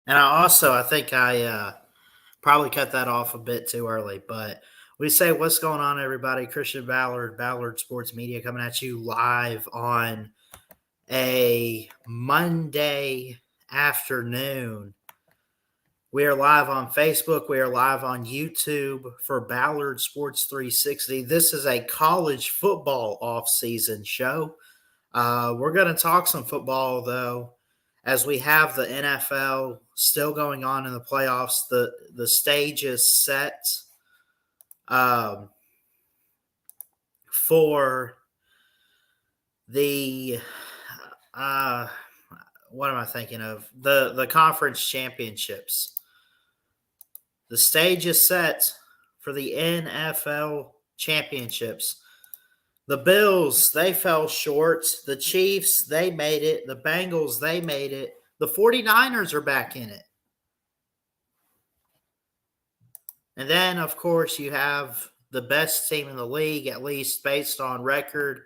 And I think I probably cut that off a bit too early, but we say what's going on, everybody. Christian Ballard, Ballard Sports Media, coming at you live on a Monday afternoon. We are live on Facebook. We are live on YouTube for Ballard Sports 360. This is a college football off-season show. We're going to talk some football, though, as we have the NFL still going on in the playoffs. The stage is set for the what am I thinking of? The conference championships. The stage is set for the NFL championships. The Bills, they fell short. The Chiefs, they made it. The Bengals, they made it. The 49ers are back in it. And then, of course, you have the best team in the league, at least based on record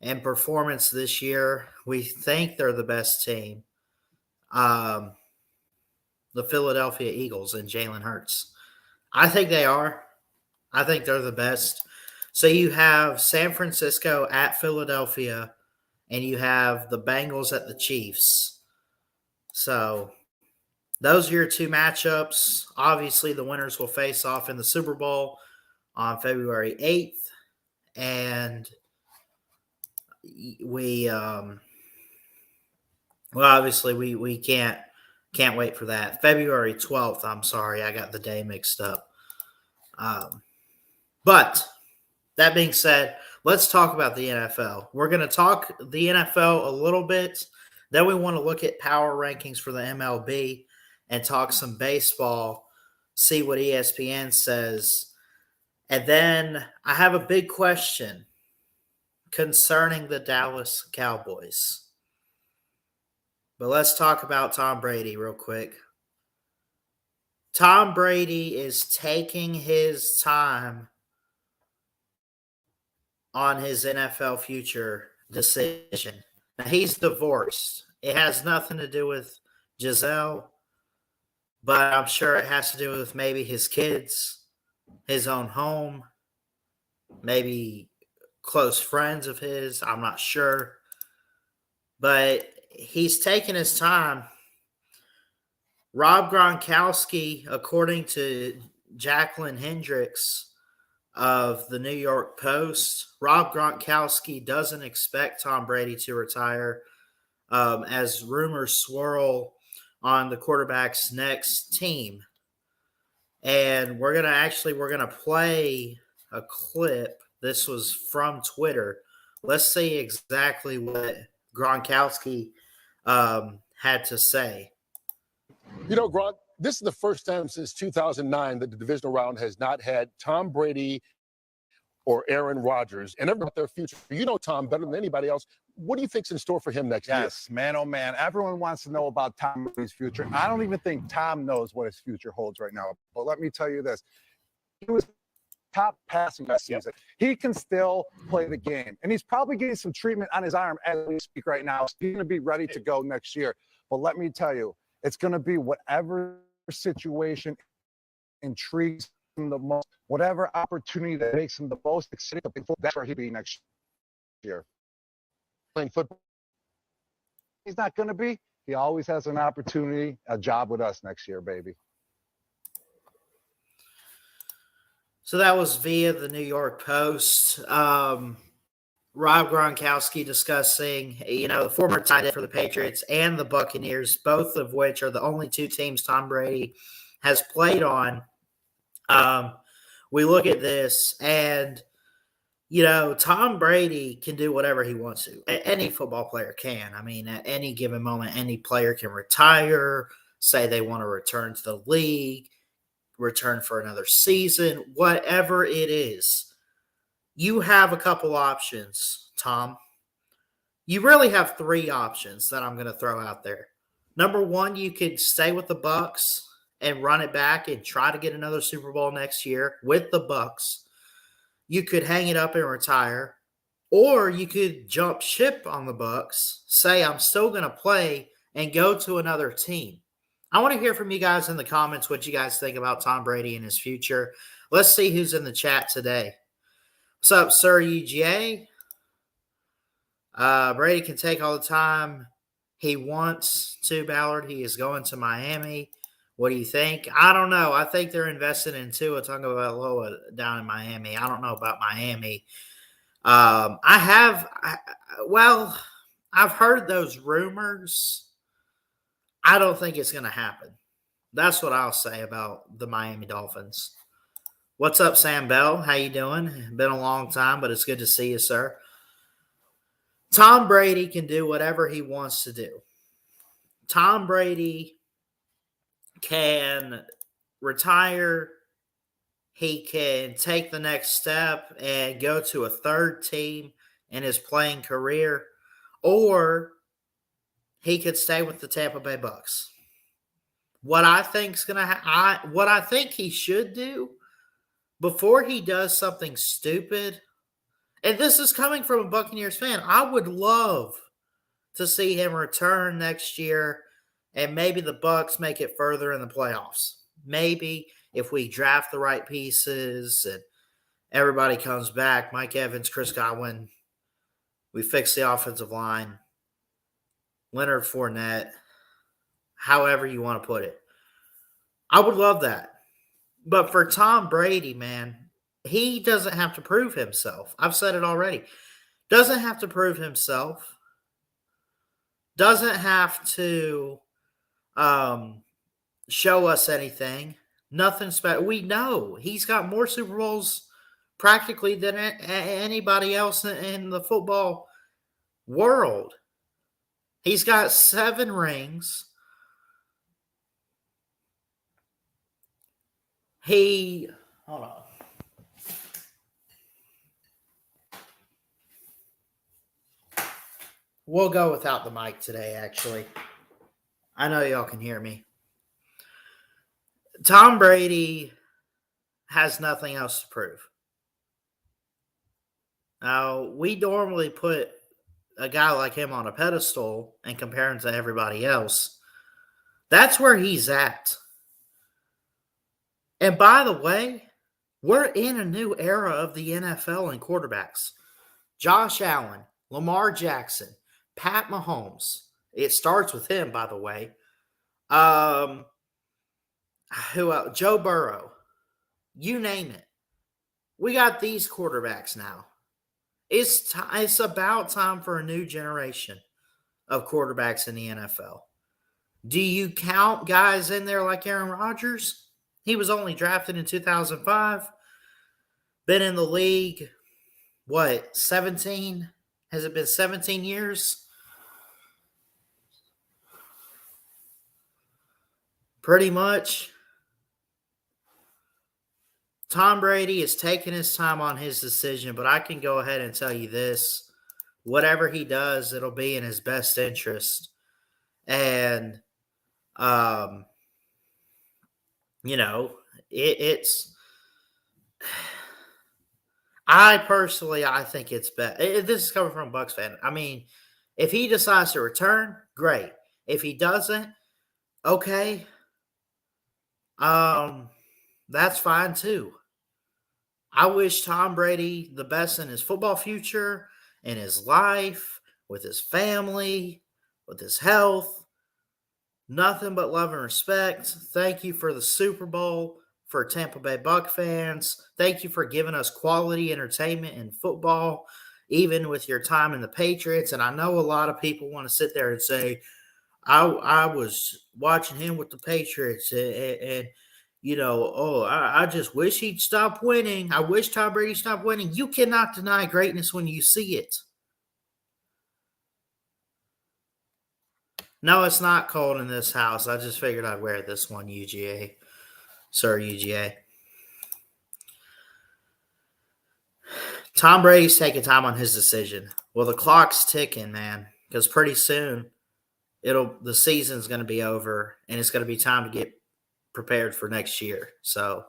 and performance this year. We think they're the best team. The Philadelphia Eagles and Jalen Hurts. I think they are. I think they're the best. So you have San Francisco at Philadelphia, and you have the Bengals at the Chiefs. So those are your two matchups. Obviously, the winners will face off in the Super Bowl on February 8th. And we obviously we can't wait for that. February 12th, I'm sorry, I got the day mixed up. But that being said, let's talk about the NFL. We're going to talk the NFL a little bit. Then we want to look at power rankings for the MLB and talk some baseball, see what ESPN says. And then I have a big question concerning the Dallas Cowboys. But let's talk about Tom Brady real quick. Tom Brady is taking his time on his NFL future decision. Now, he's divorced. It has nothing to do with Giselle, but I'm sure it has to do with maybe his kids, his own home, maybe close friends of his. I'm not sure. But he's taking his time. Rob Gronkowski, according to Jacqueline Hendricks of the New York Post, Rob Gronkowski doesn't expect Tom Brady to retire as rumors swirl on the quarterback's next team. And we're going to play a clip. This was from Twitter. Let's see exactly what Gronkowski had to say. You know, Gronk, this is the first time since 2009 that the divisional round has not had Tom Brady or Aaron Rodgers and about their future. You know Tom better than anybody else. What do you think's in store for him next year? Yes, man, oh man. Everyone wants to know about Tom Brady's future. I don't even think Tom knows what his future holds right now. But let me tell you this. He was top passing this season. He can still play the game. And he's probably getting some treatment on his arm as we speak right now. He's going to be ready to go next year. But let me tell you, it's going to be whatever situation intrigues him the most, whatever opportunity that makes him the most excited. That's where he'll be next year. Playing football. He's not going to be. He always has an opportunity, a job with us next year, baby. So that was via the New York Post. Rob Gronkowski discussing, the former tight end for the Patriots and the Buccaneers, both of which are the only two teams Tom Brady has played on. We look at this and, Tom Brady can do whatever he wants to. Any football player can. I mean, at any given moment, any player can retire, say they want to return to the league, return for another season, whatever it is. You have a couple options, Tom. You really have three options that I'm going to throw out there. Number one, you could stay with the Bucs and run it back and try to get another Super Bowl next year with the Bucs. You could hang it up and retire, or you could jump ship on the Bucs, say I'm still going to play and go to another team. I want to hear from you guys in the comments what you guys think about Tom Brady and his future. Let's see who's in the chat today. What's up, Sir UGA? Brady can take all the time he wants to, Ballard. He is going to Miami. What do you think? I don't know. I think they're investing in Tua Tagovailoa down in Miami. I don't know about Miami. I've heard those rumors. I don't think it's going to happen. That's what I'll say about the Miami Dolphins. What's up, Sam Bell? How you doing? Been a long time, but it's good to see you, sir. Tom Brady can do whatever he wants to do. Tom Brady can retire. He can take the next step and go to a third team in his playing career, or he could stay with the Tampa Bay Bucs. What I think he should do before he does something stupid, and this is coming from a Buccaneers fan, I would love to see him return next year and maybe the Bucs make it further in the playoffs. Maybe if we draft the right pieces and everybody comes back, Mike Evans, Chris Godwin, we fix the offensive line, Leonard Fournette, however you want to put it. I would love that. But for Tom Brady, man, he doesn't have to prove himself. I've said it already. Doesn't have to prove himself. Doesn't have to show us anything. Nothing special. We know he's got more Super Bowls practically than anybody else in the football world. He's got 7 rings. Hold on. We'll go without the mic today, actually. I know y'all can hear me. Tom Brady has nothing else to prove. Now, we normally put a guy like him on a pedestal and compare him to everybody else. That's where he's at. And by the way, we're in a new era of the NFL and quarterbacks. Josh Allen, Lamar Jackson, Pat Mahomes. It starts with him, by the way. Who else? Joe Burrow. You name it. We got these quarterbacks now. It's about time for a new generation of quarterbacks in the NFL. Do you count guys in there like Aaron Rodgers? He was only drafted in 2005. Been in the league, 17? Has it been 17 years? Pretty much. Tom Brady is taking his time on his decision, but I can go ahead and tell you this. Whatever he does, it'll be in his best interest. And, it's I think it's better. This is coming from a Bucks fan. I mean, if he decides to return, great. If he doesn't, okay. That's fine too. I wish Tom Brady the best in his football future, in his life, with his family, with his health. Nothing but love and respect. Thank you for the Super Bowl for Tampa Bay Buck fans. Thank you for giving us quality entertainment in football, even with your time in the Patriots. And I know a lot of people want to sit there and say, I was watching him with the Patriots and I just wish he'd stop winning. I wish Tom Brady stopped winning. You cannot deny greatness when you see it. No, it's not cold in this house. I just figured I'd wear this one, UGA. Sir, UGA. Tom Brady's taking time on his decision. Well, the clock's ticking, man, because pretty soon the season's going to be over, and it's going to be time to get prepared for next year. So,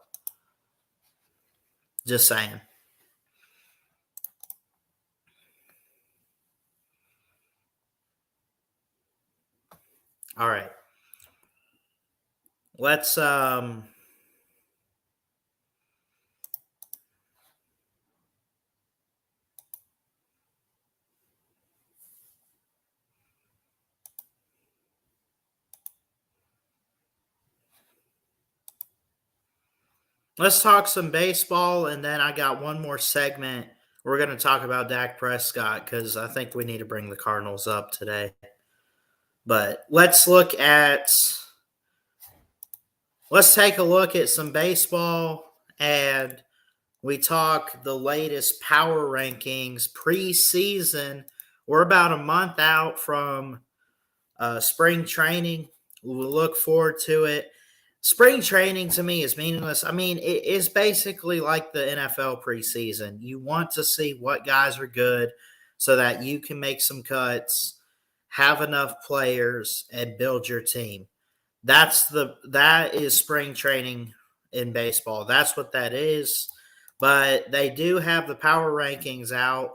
just saying. All right. Let's talk some baseball, and then I got one more segment. We're going to talk about Dak Prescott because I think we need to bring the Cardinals up today. But let's take a look at some baseball, and we talk the latest power rankings preseason. We're about a month out from spring training. We'll look forward to it. Spring training to me is meaningless. I mean, it is basically like the NFL preseason. You want to see what guys are good so that you can make some cuts, have enough players, and build your team. That is spring training in baseball. That's what that is. But they do have the power rankings out.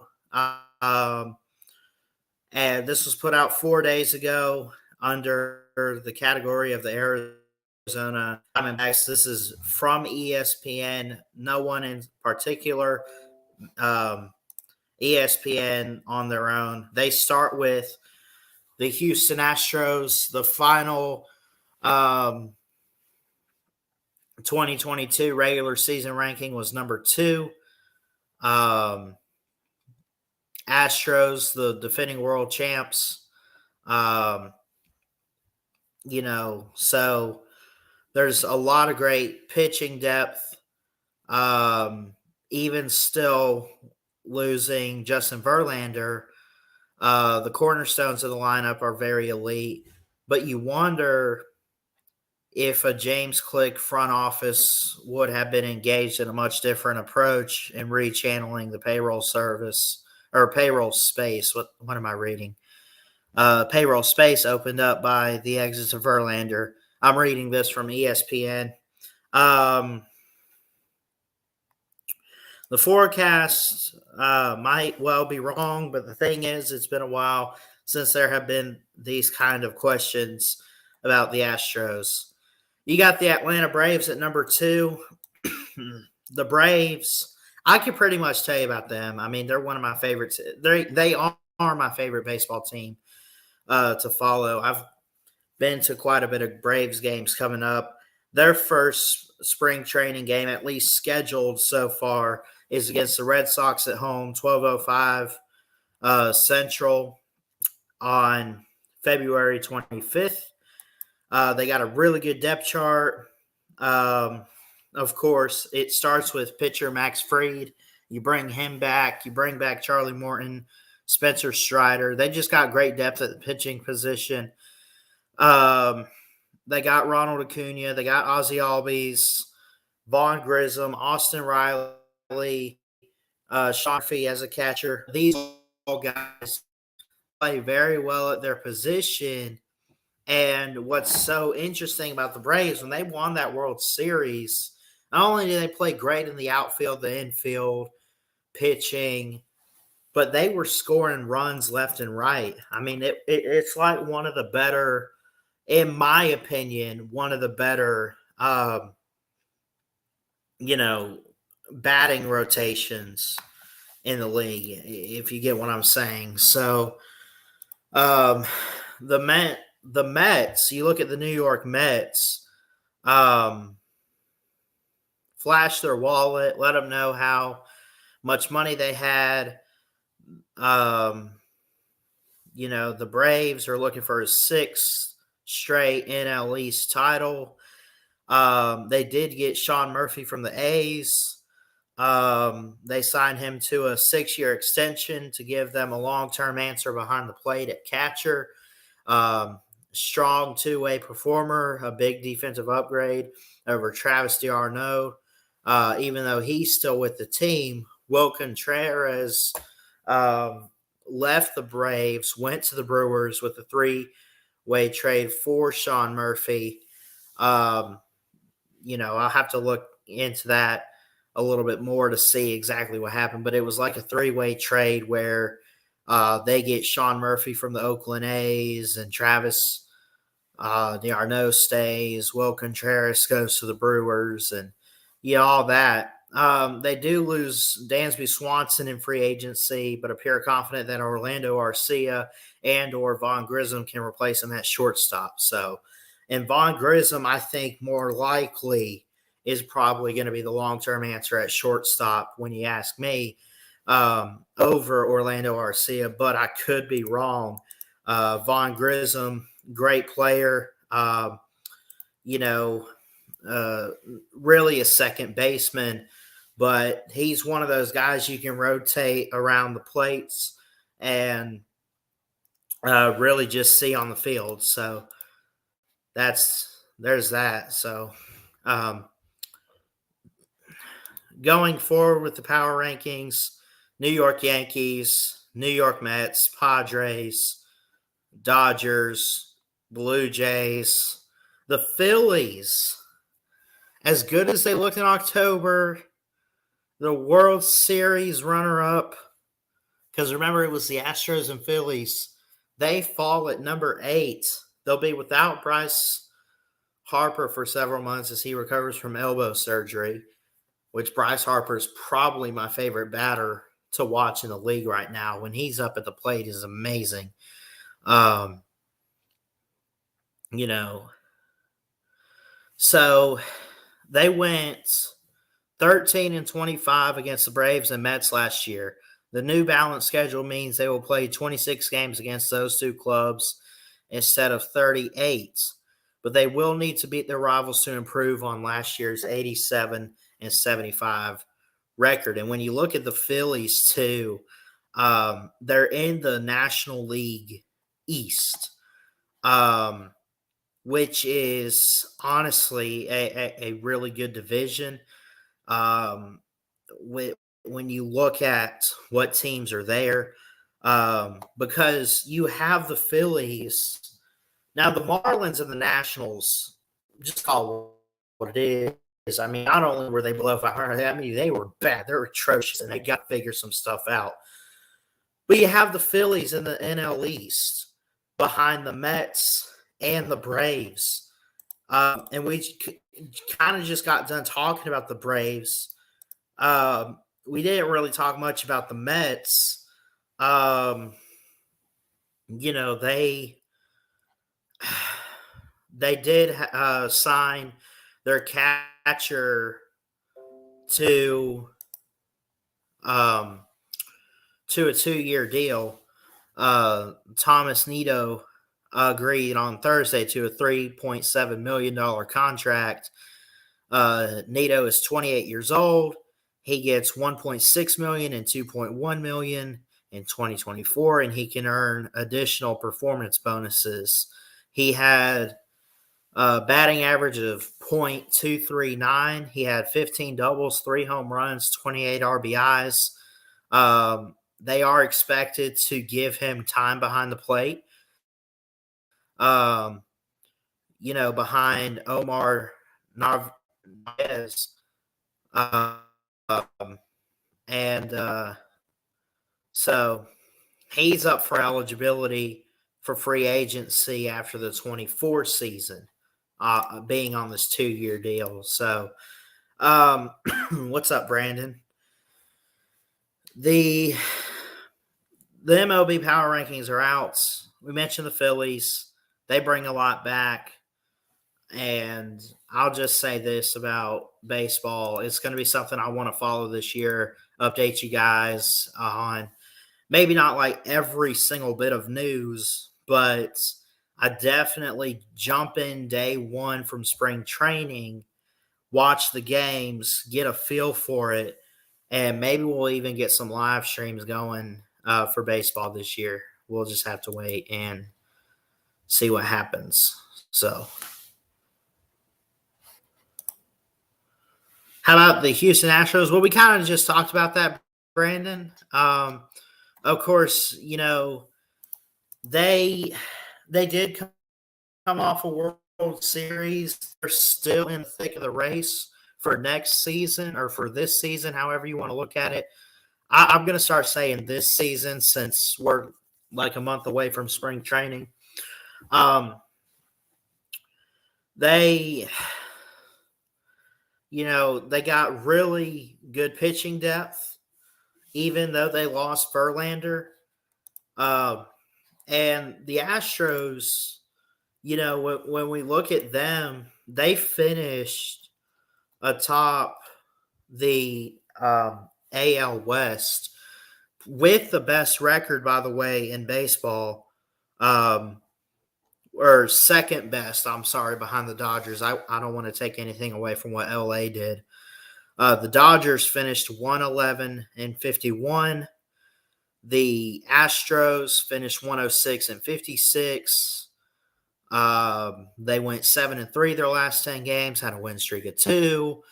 And this was put out 4 days ago under the category of the Arizona Diamondbacks. This is from ESPN. No one in particular. ESPN on their own. They start with the Houston Astros. The final 2022 regular season ranking was number 2. Astros, the defending world champs. So there's a lot of great pitching depth. Even still losing Justin Verlander, the cornerstones of the lineup are very elite. But you wonder if a James Click front office would have been engaged in a much different approach in rechanneling the payroll service or payroll space. What am I reading? Payroll space opened up by the exits of Verlander. I'm reading this from ESPN. The forecast might well be wrong, but the thing is, it's been a while since there have been these kind of questions about the Astros. You got the Atlanta Braves at number 2. The Braves, I can pretty much tell you about them. I mean, they're one of my favorites. They are my favorite baseball team to follow. I've been to quite a bit of Braves games coming up. Their first spring training game, at least scheduled so far, is against the Red Sox at home, 12:05 Central on February 25th. They got a really good depth chart. Of course, it starts with pitcher Max Fried. You bring him back. You bring back Charlie Morton, Spencer Strider. They just got great depth at the pitching position. They got Ronald Acuna. They got Ozzie Albies, Vaughn Grissom, Austin Riley, Sean Fee as a catcher. These all guys play very well at their position. And what's so interesting about the Braves, when they won that World Series, not only did they play great in the outfield, the infield, pitching, but they were scoring runs left and right. I mean, it's like one of the better, in my opinion, one of the better, you know, batting rotations in the league, if you get what I'm saying. So, um, the Mets, you look at the New York Mets, flash their wallet, let them know how much money they had. The Braves are looking for a sixth straight NL East title. They did get Sean Murphy from the A's. They signed him to a 6-year extension to give them a long-term answer behind the plate at catcher. Strong two-way performer, a big defensive upgrade over Travis d'Arnaud. Even though he's still with the team, Will Contreras left the Braves, went to the Brewers with a 3-way trade for Sean Murphy. I'll have to look into that a little bit more to see exactly what happened, but it was like a 3-way trade where they get Sean Murphy from the Oakland A's and Travis d'Arnaud stays. Will Contreras goes to the Brewers and all that. They do lose Dansby Swanson in free agency, but appear confident that Orlando Arcia and or Vaughn Grissom can replace him at shortstop. And Vaughn Grissom, I think more likely is probably going to be the long-term answer at shortstop when you ask me, over Orlando Arcia, but I could be wrong. Vaughn Grissom, great player, really a second baseman, but he's one of those guys you can rotate around the plates and really just see on the field. So there's that. So going forward with the power rankings, New York Yankees, New York Mets, Padres, Dodgers, Blue Jays, the Phillies, as good as they looked in October, the World Series runner-up, because remember it was the Astros and Phillies, they fall at number 8. They'll be without Bryce Harper for several months as he recovers from elbow surgery, which Bryce Harper is probably my favorite batter to watch in the league right now. When he's up at the plate is amazing. So they went 13-25 against the Braves and Mets last year. The new balanced schedule means they will play 26 games against those two clubs instead of 38. But they will need to beat their rivals to improve on last year's 87-75 record. And when you look at the Phillies too, they're in the National League East, which is honestly a really good division. When you look at what teams are there, because you have the Phillies. Now, the Marlins and the Nationals, just call what it is. I mean, not only were they below 500, I mean, they were bad. They're atrocious, and they got to figure some stuff out. But you have the Phillies in the NL East behind the Mets and the Braves. And we kind of just got done talking about the Braves. We didn't really talk much about the Mets. They did sign their catcher to a 2-year deal. Thomas Nido agreed on Thursday to a $3.7 million contract. Nido is 28 years old. He gets $1.6 million and $2.1 million in 2024, and he can earn additional performance bonuses. He had a batting average of .239. He had 15 doubles, 3 home runs, 28 RBIs. They are expected to give him time behind the plate. Behind Omar Narvaez. And so he's up for eligibility for free agency after the 24 season, being on this 2-year deal. So, what's up, Brandon? The MLB power rankings are out. We mentioned the Phillies. They bring a lot back. And I'll just say this about baseball. It's going to be something I want to follow this year, update you guys on. Maybe not like every single bit of news, but I definitely jump in day one from spring training, watch the games, get a feel for it, and maybe we'll even get some live streams going for baseball this year. We'll just have to wait and see what happens. So, how about the Houston Astros? Well, we kind of just talked about that, Brandon. Of course, you know, they did come off a World Series. They're still in the thick of the race for next season or for this season, however you want to look at it. I'm going to start saying this season since we're like a month away from spring training. They got really good pitching depth, even though they lost Verlander. And the Astros, you know, when we look at them, they finished atop the AL West with the best record, by the way, in baseball, or second best, I'm sorry, behind the Dodgers. I don't want to take anything away from what LA did. The Dodgers finished 111-51. The Astros finished 106-56. They went 7-3 their last 10 games, had a win streak of 2.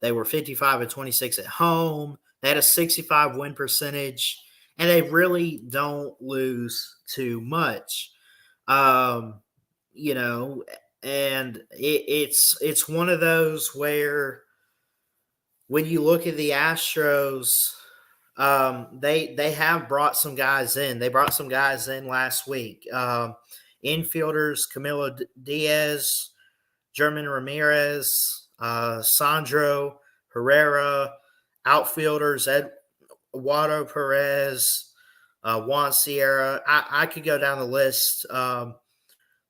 They were 55-26 at home. They had a 65 win percentage, and they really don't lose too much. You know, and it's one of those where when you look at the Astros, they have brought some guys in. They brought some guys in last week. Infielders, Camilo Diaz, German Ramirez, Sandro Herrera. Outfielders, Eduardo Perez, Juan Sierra. I could go down the list.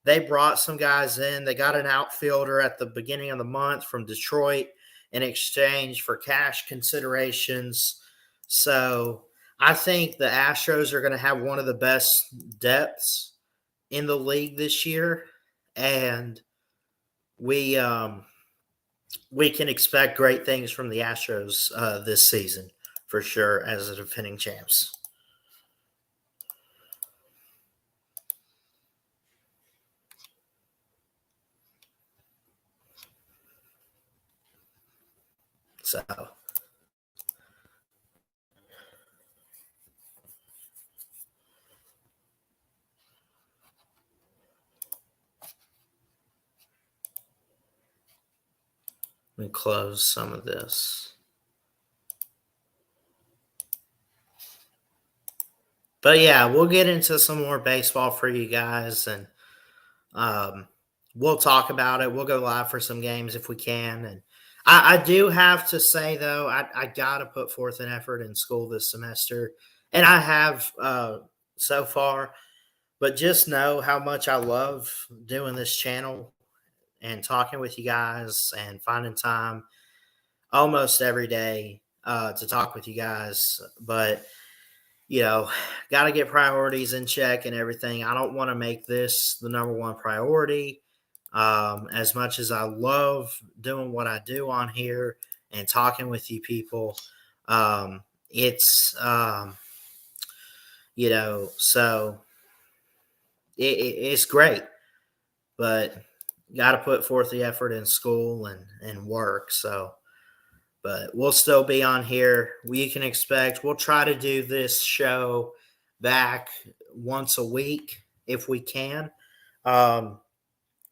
They brought some guys in. They got an outfielder at the beginning of the month from Detroit in exchange for cash considerations. So I think the Astros are going to have one of the best depths in the league this year, and we can expect great things from the Astros this season for sure as the defending champs. So let me close some of this. But yeah, we'll get into some more baseball for you guys, and we'll talk about it. We'll go live for some games if we can. And I do have to say, though, I got to put forth an effort in school this semester, and I have so far. But just know how much I love doing this channel and talking with you guys and finding time almost every day to talk with you guys. But, you know, got to get priorities in check and everything. I don't want to make this the number one priority. As much as I love doing what I do on here and talking with you people, it's, you know, so it's great, but got to put forth the effort in school and work. So, but we'll still be on here. You can expect we'll try to do this show back once a week if we can.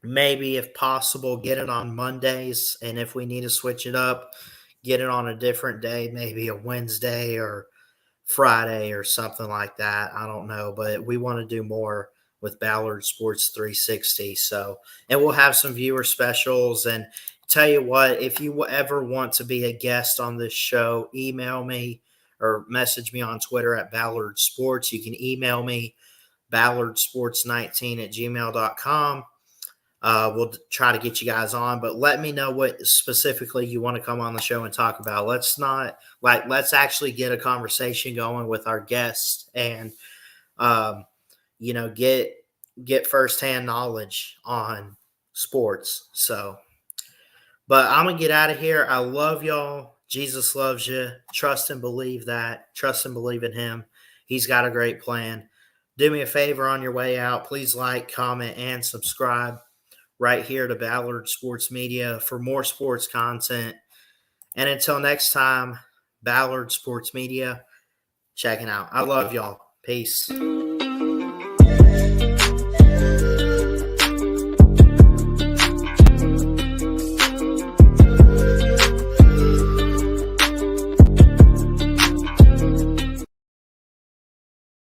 Maybe if possible, get it on Mondays. And if we need to switch it up, get it on a different day, maybe a Wednesday or Friday or something like that. I don't know, but we want to do more with Ballard Sports 360. So, and we'll have some viewer specials. And tell you what, if you ever want to be a guest on this show, email me or message me on Twitter at Ballard Sports. You can email me ballardsports19@gmail.com. We'll try to get you guys on, but let me know what specifically you want to come on the show and talk about. Let's actually get a conversation going with our guests and, get firsthand knowledge on sports. So, but I'm going to get out of here. I love y'all. Jesus loves you. Trust and believe that. Trust and believe in him. He's got a great plan. Do me a favor on your way out. Please like, comment, and subscribe right here to Ballard Sports Media for more sports content. And until next time, Ballard Sports Media, checking out. I love y'all. Peace.